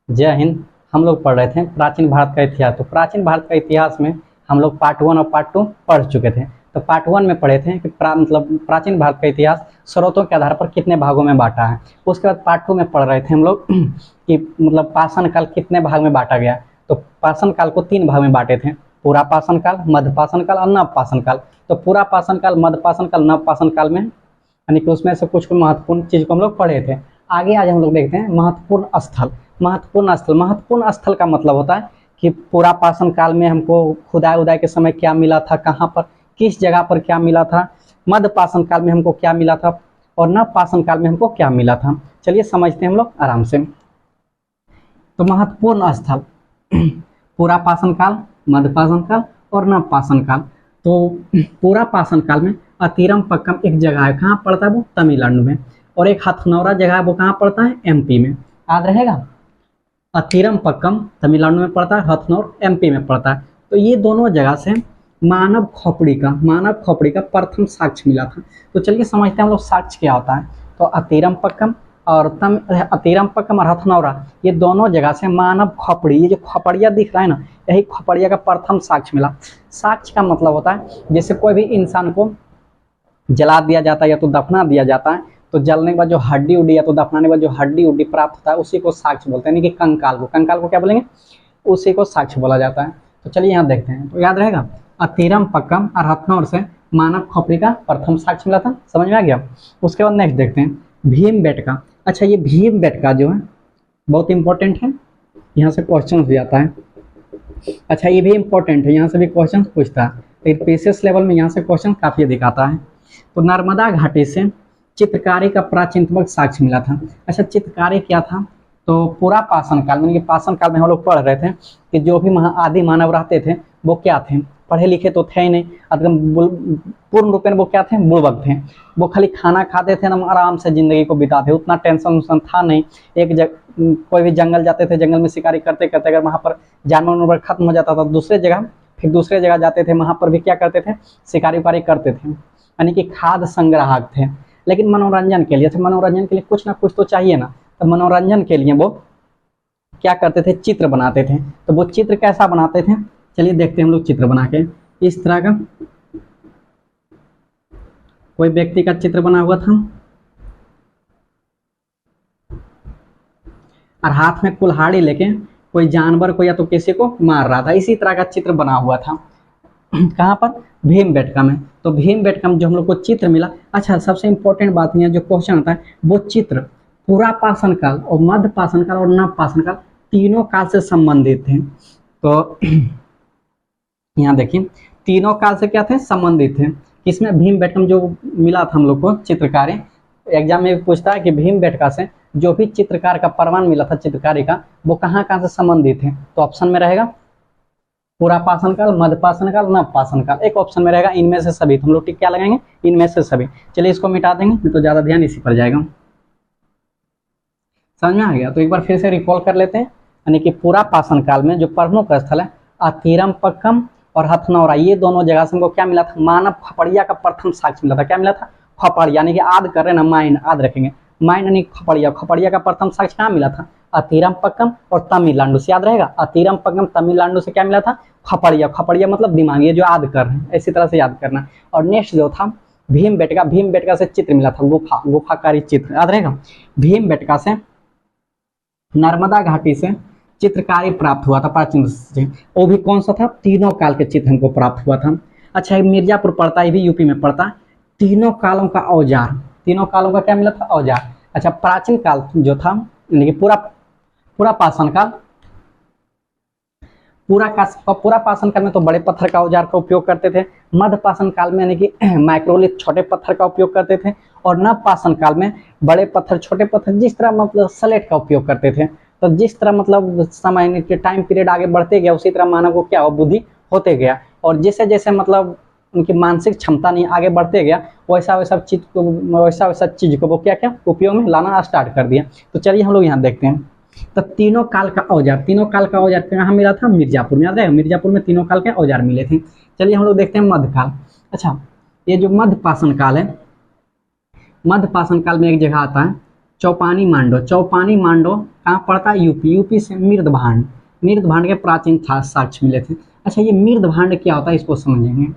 जय हिंद। हम लोग पढ़ रहे थे प्राचीन भारत का इतिहास। तो प्राचीन भारत का इतिहास में हम लोग पार्ट 1 और पार्ट 2 पढ़ चुके थे। तो पार्ट 1 में पढ़े थे कि मतलब प्राचीन भारत का इतिहास स्रोतों के आधार पर कितने भागों में बांटा है। उसके बाद पार्ट 2 में पढ़ रहे थे हम लोग कि मतलब पाषाण काल कितने भाग में बांटा गया। तो पाषाण काल को 3 भाग में बांटे थे, पूरा पाषाण काल, मध्य पाषाण काल और नव पाषाण काल। तो पूरा पाषाण काल, मध्य पाषाण काल, नव पाषाण काल में यानी कि उसमें से कुछ महत्वपूर्ण चीज को हम लोग पढ़े थे। आगे आज हम लोग देखते हैं महत्वपूर्ण स्थल। महत्वपूर्ण स्थल का मतलब होता है कि पूरा पाषाण काल में हमको खुदाई उदाई के समय क्या मिला था, कहाँ पर किस जगह पर क्या मिला था, मध्य पाषाण काल में हमको क्या मिला था और नव पाषाण काल में हमको क्या मिला था। चलिए समझते हैं हम लोग आराम से। तो महत्वपूर्ण स्थल पूरा पाषाण काल, मध्य पाषाण काल और नव पाषाण काल। तो पूरा पाषाण काल में अतिरमपक्कम एक जगह है, कहाँ पड़ता है वो? तमिलनाडु में। और एक हथनौरा जगह है, वो कहाँ पड़ता है? एमपी में। याद रहेगा, अतिरमपक्कम तमिलनाडु में पड़ता है, हथनौर एमपी में पड़ता है। तो ये दोनों जगह से मानव खोपड़ी का प्रथम साक्ष्य मिला था। तो चलिए समझते हैं हम लोग साक्ष्य क्या होता है। तो अतिरमपक्कम और हथनौरा, ये दोनों जगह से मानव खोपड़ी, ये जो खोपड़िया दिख रहा है ना, यही खोपड़िया का प्रथम साक्ष्य मिला। साक्ष्य का मतलब होता है जैसे कोई भी इंसान को जला दिया जाता है या तो दफना दिया जाता है, तो जलने के बाद जो हड्डी उड्डी या तो दफनाने के बाद जो हड्डी उड्डी प्राप्त होता है उसी को साक्ष्य बोलते हैं। यानी कि कंकाल को क्या बोलेंगे? उसी को साक्ष्य बोला जाता है। तो चलिए यहाँ देखते हैं। तो याद रहेगा, अतिरमपक्कम और हथनौर से मानव खोपड़ी का प्रथम साक्ष्य मिला था। समझ में आ गया? उसके बाद नेक्स्ट देखते हैं भीमबेटका। अच्छा, ये भीमबेटका जो है बहुत इंपॉर्टेंट है, यहाँ से क्वेश्चन भी आता है। अच्छा, ये भी इंपॉर्टेंट है, यहाँ से भी क्वेश्चन पूछता है, लेकिन पीसीएस लेवल में यहाँ से क्वेश्चन काफी अधिक आता है। तो नर्मदा घाटी से चित्रकारी का प्राचीनतम साक्ष्य मिला था। अच्छा, चित्रकारी क्या था? तो पूरा पाषाण काल में, पाषाण काल में हम लोग पढ़ रहे थे कि जो भी आदि मानव रहते थे वो क्या थे? पढ़े लिखे तो थे ही नहीं, एकदम पूर्ण रूप में वो क्या थे? बुड़बक थे। वो खाली खाना खाते थे ना, आराम से जिंदगी को बिताते, उतना टेंशन उसन था नहीं। कोई भी जंगल जाते थे, जंगल में शिकारी करते करते अगर वहां पर जानवर खत्म हो जाता था दूसरे जगह जाते थे, वहां पर भी क्या करते थे? शिकारी उकारी करते थे, यानी कि खाद्य संग्राहक थे। लेकिन मनोरंजन के लिए कुछ ना कुछ तो चाहिए ना। तो मनोरंजन के लिए वो क्या करते थे? चित्र बनाते थे। तो वो चित्र कैसा बनाते थे? चलिए देखते हैं हम लोग चित्र बना के। इस तरह का कोई व्यक्ति का चित्र बना हुआ था और हाथ में कुल्हाड़ी लेके कोई जानवर को या तो किसी को मार रहा था। इसी तरह का चित्र बना हुआ था। कहाँ पर? भीमबेटका में। तो भीमबेटका में जो हम लोग को चित्र मिला। अच्छा, सबसे इंपॉर्टेंट बात यहाँ जो क्वेश्चन आता है, वो चित्र पूरा पाषाण काल और मध्य पाषाण काल और नव पाषाण काल तीनों काल से संबंधित थे। तो यहाँ देखिए, तीनों काल से क्या थे? संबंधित थे। इसमें भीमबेटका में जो मिला था हम लोग को चित्रकारी, एग्जाम में पूछता है कि भीमबेटका से जो भी चित्रकार का प्रमाण मिला था चित्रकारी का, वो कहाँ से संबंधित है? तो ऑप्शन में रहेगा पूरा पाषाण काल, मध्य पाषाण काल, नव पाषाण काल। एक ऑप्शन में रहेगा इनमें से सभी। तो हम लोग टिक क्या लगाएंगे? इनमें से सभी। चलिए इसको मिटा देंगे तो ज्यादा ध्यान इसी पर जाएगा। समझ में आ गया? तो एक बार फिर से रिकॉल कर लेते हैं। यानी कि पूरा पाषाण काल में जो प्रमुख स्थल है अतिरमपक्कम और हथनौरा, ये दोनों जगह से हमको क्या मिला था? मानव खोपड़िया का प्रथम साक्ष्य मिला था। क्या मिला था? खोपड़िया, यानी कि आद कर रहे ना, माइंड आद रखेंगे, माइंड यानी खोपड़िया का प्रथम साक्ष्य कहाँ मिला था? अतिरमपक्कम और तमिलनाडु से। याद रहेगा, अतिरमपक्कम तमिलनाडु से क्या मिला था? खोपड़िया मतलब दिमाग, ये जो याद कर रहे हैं इसी तरह से याद करना। और नेक्स्ट जो था भीमबेटका से चित्र मिला था, गुफाकारी चित्र। याद रहेगा, भीमबेटका से नर्मदा घाटी से चित्रकारी प्राप्त हुआ था प्राचीन से। वो भी कौन सा था? तीनों काल के चित्र हमको प्राप्त हुआ था। अच्छा, मिर्जापुर पड़ता है, ये भी यूपी में पड़ता है। तीनों कालों का औजार, तीनों कालों का क्या मिला था? औजार। अच्छा, प्राचीन काल जो था यानी कि पूरा पाषाण काल, पूरा पाषाण काल में तो बड़े पत्थर का औजार का उपयोग करते थे। मध्य पाषाण काल में यानी कि माइक्रोलिथ छोटे पत्थर का उपयोग करते थे। और नव पाषाण काल में बड़े पत्थर छोटे पत्थर, जिस तरह मतलब स्लेट का उपयोग करते थे। तो जिस तरह मतलब समय के टाइम पीरियड आगे बढ़ते गया, उसी तरह मानव को क्या हो? बुद्धि होते गया। और जैसे जैसे मतलब उनकी मानसिक क्षमता नहीं आगे बढ़ते गया, वैसा वैसा चीज को वो क्या उपयोग में लाना स्टार्ट कर दिया। तो चलिए हम लोग यहाँ देखते हैं। तो तीनों काल का औजार कहाँ मिला था? मिर्जापुर में। याद है, मिर्जापुर में तीनों काल के औजार मिले थे। चलिए हम लोग देखते हैं मध्यकाल। अच्छा, ये जो मध्य पाषाण काल है, मध्य पाषाण काल में एक जगह आता है चौपानी मांडो, चौपानी मांडो कहाँ पड़ता है? यूपी। यूपी से मिर्दभांड, मिर्दभांड के प्राचीन साक्ष्य मिले थे। अच्छा ये मिर्दभांड क्या होता है इसको समझेंगे।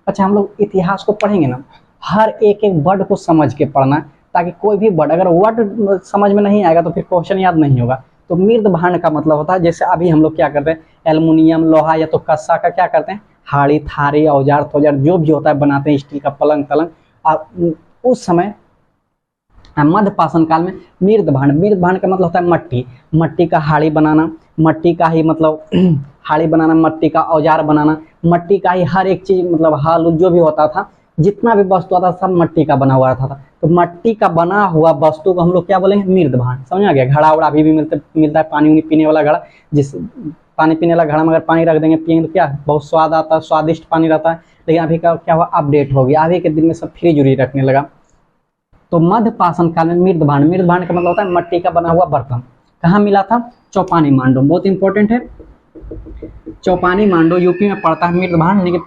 अच्छा हम लोग इतिहास को पढ़ेंगे ना, हर एक एक वर्ड को समझ के पढ़ना, ताकि कोई भी वर्ड अगर वर्ड समझ में नहीं आएगा तो फिर क्वेश्चन याद नहीं होगा। तो मिर्दभांड का मतलब होता है जैसे अभी हम लोग क्या करते हैं, एल्युमिनियम लोहा या तो कस्सा का क्या करते हैं, हाड़ी थारी औजार तौजार जो भी होता है बनाते हैं, स्टील का पलंग तलंग। उस समय मध्य पाषाण काल में मिर्दभांड, मिर्दभांड का मतलब होता है मट्टी, मट्टी का हाड़ी बनाना, मट्टी का ही मतलब हाड़ी बनाना, मट्टी का औजार बनाना, मट्टी का ही हर एक चीज मतलब हल जो भी होता था, जितना भी वस्तु आता था सब मट्टी का बना हुआ था। तो मट्टी का बना हुआ वस्तु को हम लोग क्या बोलेंगे? मिर्दभांड। समझ आ गया? घड़ा उड़ा अभी भी मिलता है, पानी पीने वाला घड़ा, जिस पानी पीने वाला घड़ा में अगर पानी रख देंगे पियेंगे तो क्या बहुत स्वाद आता है, स्वादिष्ट पानी रहता है। लेकिन अभी का क्या हुआ, अपडेट हो गया, अभी के दिन में सब फ्रिज उरी रखने लगा। तो मध्य पाषाण काल में मिर्दभांड, मिर्दभांड का मतलब होता है मट्टी का बना हुआ बर्तन। कहाँ मिला था? चौपानी मांडो, बहुत इंपॉर्टेंट है। चौपानी मांडो यूपी में पड़ता है मिर्दभांड, यानी कि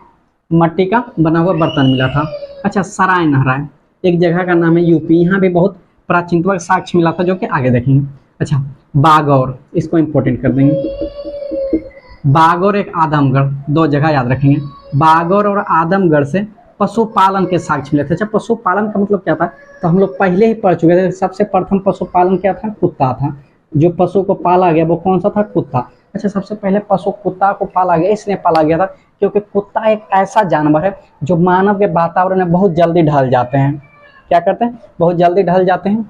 मट्टी का बना हुआ बर्तन मिला था। अच्छा सराय नहराय एक जगह का नाम है यूपी, यहाँ भी बहुत प्राचीनतम साक्ष्य मिला था जो कि आगे देखेंगे। अच्छा बागौर, इसको इंपॉर्टेंट कर देंगे। बागौर एक आदमगढ़, दो जगह याद रखेंगे, बागौर और आदमगढ़ से पशुपालन के साक्ष्य मिले थे। अच्छा पशुपालन का मतलब क्या था, तो हम लोग पहले ही पढ़ चुके थे। सबसे प्रथम पशुपालन क्या था? कुत्ता था। जो पशु को पाला गया वो कौन सा था? कुत्ता। अच्छा सबसे पहले पशु कुत्ता को पाला गया, इसलिए पाला गया था क्योंकि कुत्ता एक ऐसा जानवर है जो मानव के वातावरण में बहुत जल्दी ढल जाते हैं। क्या करते हैं? बहुत जल्दी ढल जाते हैं।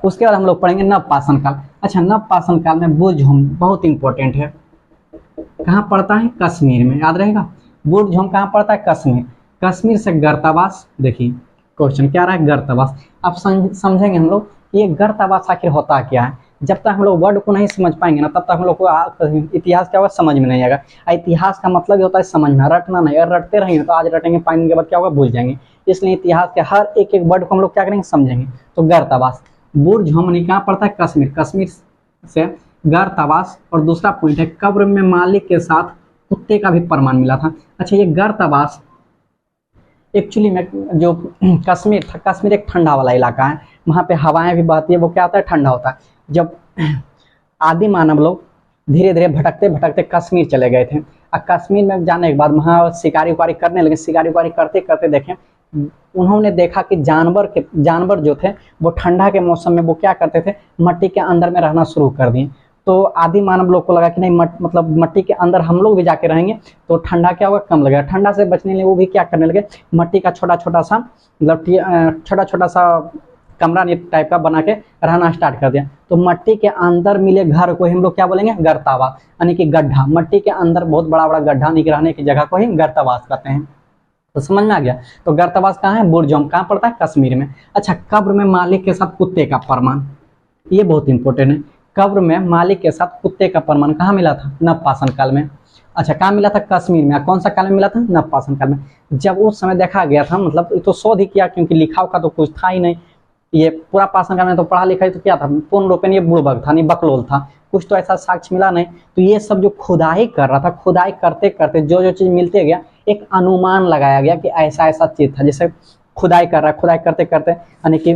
उसके बाद हम लोग पढ़ेंगे नव पाषाण काल। अच्छा नव पाषाण काल में बुर्ज़होम बहुत इंपॉर्टेंट है, कहाँ पड़ता है? कश्मीर में, याद रहेगा। बुर्ज़होम कहाँ पड़ता है? कश्मीर। कश्मीर से गर्तावास, देखिए क्वेश्चन क्या रहा है, गर्तावास। अब समझेंगे हम लोग ये गर्तावास आखिर होता क्या है। जब तक हम लोग वर्ड को नहीं समझ पाएंगे ना तब तक हम लोग को इतिहास क्या होगा समझ में नहीं आएगा। इतिहास का मतलब होता है समझना, रटना नहीं। अगर रटते रहेंगे तो आज रटेंगे, पाएंगे के बाद क्या होगा, भूल जाएंगे। इसलिए इतिहास के हर एक एक वर्ड को हम लोग क्या करेंगे, समझेंगे। तो गर्तावास, बुर्ज़होम कहाँ पड़ता है? कश्मीर। कश्मीर से गर्तावास। और दूसरा पॉइंट है कब्र में मालिक के साथ कुत्ते का भी प्रमाण मिला था। अच्छा ये गर्तावास एक्चुअली में जो कश्मीर था, कश्मीर एक ठंडा वाला इलाका है, वहाँ पे हवाएं भी बहती है, वो क्या होता है, ठंडा होता है। जब आदि मानव लोग धीरे धीरे भटकते भटकते कश्मीर चले गए थे, और कश्मीर में जाने के बाद वहाँ शिकारी उकारी करने लगे। शिकारी उकारी करते करते देखें, उन्होंने देखा कि जानवर जो थे वो ठंडा के मौसम में वो क्या करते थे, मट्टी के अंदर में रहना शुरू कर दिए। तो आदि मानव लोग को लगा कि नहीं मतलब मट्टी के अंदर हम लोग भी जाके रहेंगे तो ठंडा क्या होगा, कम लगेगा। ठंडा से बचने के लिए वो भी क्या करने लगे, मट्टी का छोटा छोटा सा मतलब छोटा छोटा सा कमरा टाइप का बना के रहना स्टार्ट कर दिया। तो मट्टी के अंदर मिले घर को ही हम लोग क्या बोलेंगे, गर्तावास, यानी कि गड्ढा। मट्टी के अंदर बहुत बड़ा बड़ा गड्ढा यानी कि रहने की जगह को ही गर्तावास कहते हैं। तो समझ में आ गया। तो गर्तावास कहाँ है, बुर्ज़होम कहाँ पड़ता है, कश्मीर में। अच्छा कब्र में मालिक के साथ कुत्ते का प्रमाण, ये बहुत इंपॉर्टेंट है। कब्र में मालिक के साथ कुत्ते का प्रमाण कहाँ मिला था, नवपाषाण काल में। अच्छा कहाँ मिला था, कश्मीर में। कौन सा काल में मिला था, नवपाषाण काल में। जब उस समय देखा गया था, मतलब ये तो शोध ही किया क्योंकि लिखा का तो कुछ था ही नहीं। ये पूरा पाषाण काल में तो पढ़ा लिखा ही तो क्या था, पूर्ण रूपेण ये बुड़बक था, नहीं बकलोल था, कुछ तो ऐसा साक्ष्य मिला नहीं। तो ये सब जो खुदाई कर रहा था, खुदाई करते करते जो जो चीज मिलते गया, एक अनुमान लगाया गया कि ऐसा ऐसा चीज था। जैसे खुदाई कर रहा है, खुदाई करते करते यानी कि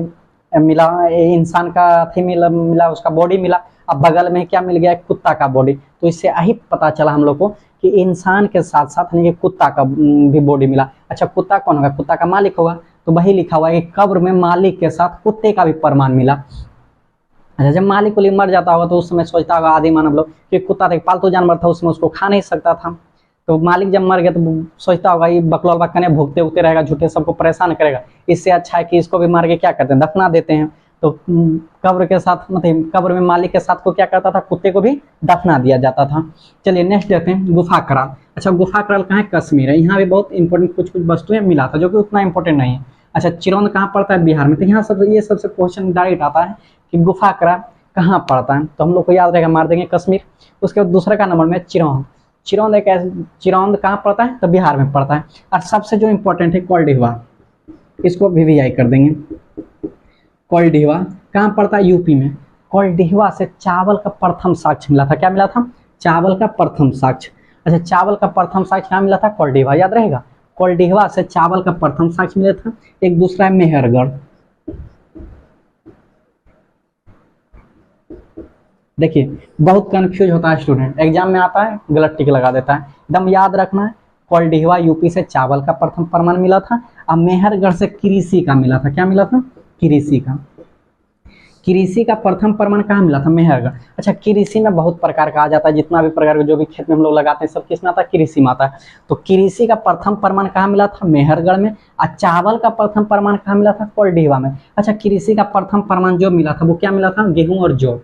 मिला इंसान का थी मिला उसका बॉडी मिला, अब बगल में क्या मिल गया, कुत्ता का बॉडी। तो इससे यही पता चला हम लोग को कि इंसान के साथ साथ यानी कि कुत्ता का भी बॉडी मिला। अच्छा कुत्ता कौन होगा, कुत्ता का मालिक होगा। तो वही लिखा हुआ है कि कब्र में मालिक के साथ कुत्ते का भी प्रमाण मिला। अच्छा जब मालिक को मर जाता होगा तो उस समय सोचता होगा आदि मानव लोग कि कुत्ता था, एक पालतू जानवर था, उसमें उसको खा नहीं सकता था। तो मालिक जब मर गया तो सोचता होगा ये बकलौल कने भूखते उगते रहेगा, झूठे सबको परेशान करेगा, इससे अच्छा है कि इसको भी मार के क्या करते हैं, दफना देते हैं। तो कब्र के साथ मतलब कब्र में मालिक के साथ को क्या करता था, कुत्ते को भी दफना दिया जाता था। चलिए नेक्स्ट देखते हैं, गुफा कराल। अच्छा गुफा कराल कहाँ है, कश्मीर है। यहाँ भी बहुत इंपॉर्टेंट कुछ कुछ वस्तुएं मिला था जो कि उतना इंपॉर्टेंट नहीं है। अच्छा चिरौंद कहाँ पड़ता है, बिहार में। तो यहाँ सब ये सबसे क्वेश्चन डायरेक्ट आता है कि गुफा कराल कहाँ पड़ता है, तो हम लोग को याद रहेगा, मार देंगे कश्मीर। उसके बाद दूसरे का नंबर में चिरौंद। चिरौंद एक चिरौंद कहाँ पड़ता है, तो बिहार में पड़ता है। और सबसे जो इंपॉर्टेंट है कोल्डिहवा, इसको VVI कर देंगे। कोल्डिहवा कहाँ पड़ता है, यूपी में। कोल्डिहवा से चावल का प्रथम साक्ष्य मिला था। क्या मिला था, चावल का प्रथम साक्ष्य। अच्छा चावल का प्रथम साक्ष्य कहाँ मिला था, कोल्डिहवा, याद रहेगा। कोल्डिहवा से चावल का प्रथम साक्ष्य मिला था। एक दूसरा है मेहरगढ़। देखिए बहुत कंफ्यूज होता है स्टूडेंट, एग्जाम में आता है गलत टिक लगा देता है। एकदम याद रखना है, कोल्डिहवा यूपी से चावल का प्रथम प्रमाण मिला था, अब मेहरगढ़ से कृषि का मिला था। क्या मिला था? कृषि का। कृषि का प्रथम प्रमाण कहाँ मिला था? मेहरगढ़। अच्छा, कृषि में बहुत प्रकार का आ जाता है, जितना भी प्रकार का जो भी खेत में हम लोग लगाते हैं सब किस में आता है? कृषि में आता है। तो कृषि का प्रथम प्रमाण कहाँ मिला था? मेहरगढ़ में। और चावल का प्रथम प्रमाण कहाँ मिला था? कोल्डिहवा में। अच्छा, कृषि का प्रथम प्रमाण जो मिला था वो क्या मिला था? गेहूं और जौ।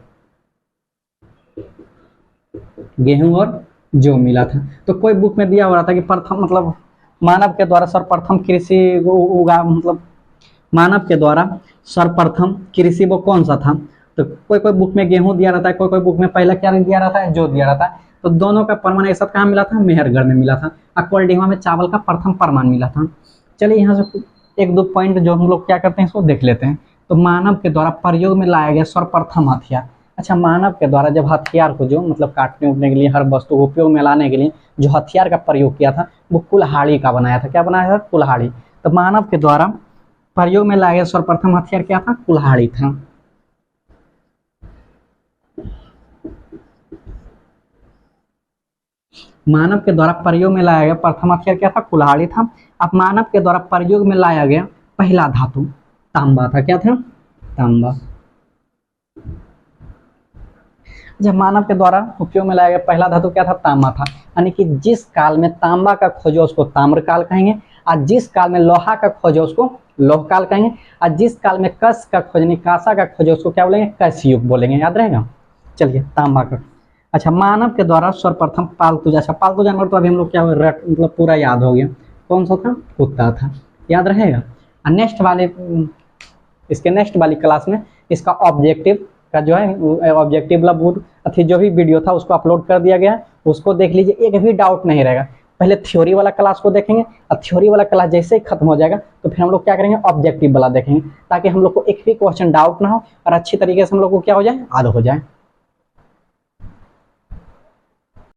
गेहूं और जौ मिला था। तो कोई बुक में दिया हो रहा था कि प्रथम मतलब मानव के द्वारा सर्वप्रथम कृषि उगा मतलब मानव के द्वारा सर्वप्रथम कृषि वो कौन सा था? तो कोई कोई बुक में गेहूं दिया रहता है, कोई कोई बुक में पहला क्या दिया रहता है? जौ दिया रहता है। तो दोनों का प्रमाण एक साथ कहाँ मिला था? मेहरगढ़ में मिला था। और कोल्डिहवा में चावल का प्रथम प्रमाण मिला था। चलिए यहाँ से एक दो पॉइंट जो हम लोग क्या करते हैं इसको देख लेते हैं। तो मानव के द्वारा प्रयोग में लाया गया सर्वप्रथम हथियार। अच्छा, मानव के द्वारा जब हथियार को जो मतलब काटने उठने के लिए हर वस्तु को उपयोग में लाने के लिए जो हथियार का प्रयोग किया था वो कुल्हाड़ी का बनाया था। क्या बनाया था? कुल्हाड़ी। तो मानव के द्वारा प्रयोग में लाया गया सर्वप्रथम हथियार क्या था? कुल्हाड़ी था। मानव के द्वारा प्रयोग में लाया गया प्रथम हथियार क्या था? कुल्हाड़ी था। अब मानव के द्वारा प्रयोग में लाया गया पहला धातु तांबा था। क्या था? तांबा। जब मानव के द्वारा उपयोग में लाया गया पहला धातु क्या था? तांबा था। यानी कि जिस काल में तांबा का खोजो उसको ताम्र काल कहेंगे, और जिस काल में लोहा का खोजो उसको लोह काल कहेंगे, और जिस काल में कस का खोज निकासा का खोजो उसको क्या बोलेंगे? कस युग बोलेंगे। याद रहेगा? चलिए, तांबा का। अच्छा, मानव के द्वारा सर्वप्रथम पालतू, अच्छा पालतू जानवर तो अभी हम लोग क्या मतलब पूरा याद हो गया। कौन सा था? कुत्ता था। याद रहेगा? नेक्स्ट वाले इसके नेक्स्ट वाली क्लास में इसका ऑब्जेक्टिव का जो है ऑब्जेक्टिव मतलब अथी जो भी वीडियो था उसको अपलोड कर दिया गया है, उसको देख लीजिए, एक भी डाउट नहीं रहेगा। पहले थ्योरी वाला क्लास को देखेंगे और थ्योरी वाला क्लास जैसे ही खत्म हो जाएगा तो फिर हम लोग क्या करेंगे? ऑब्जेक्टिव वाला देखेंगे, ताकि हम लोग को एक भी क्वेश्चन डाउट ना हो और अच्छी तरीके से हम लोग को क्या हो जाए? याद हो जाए।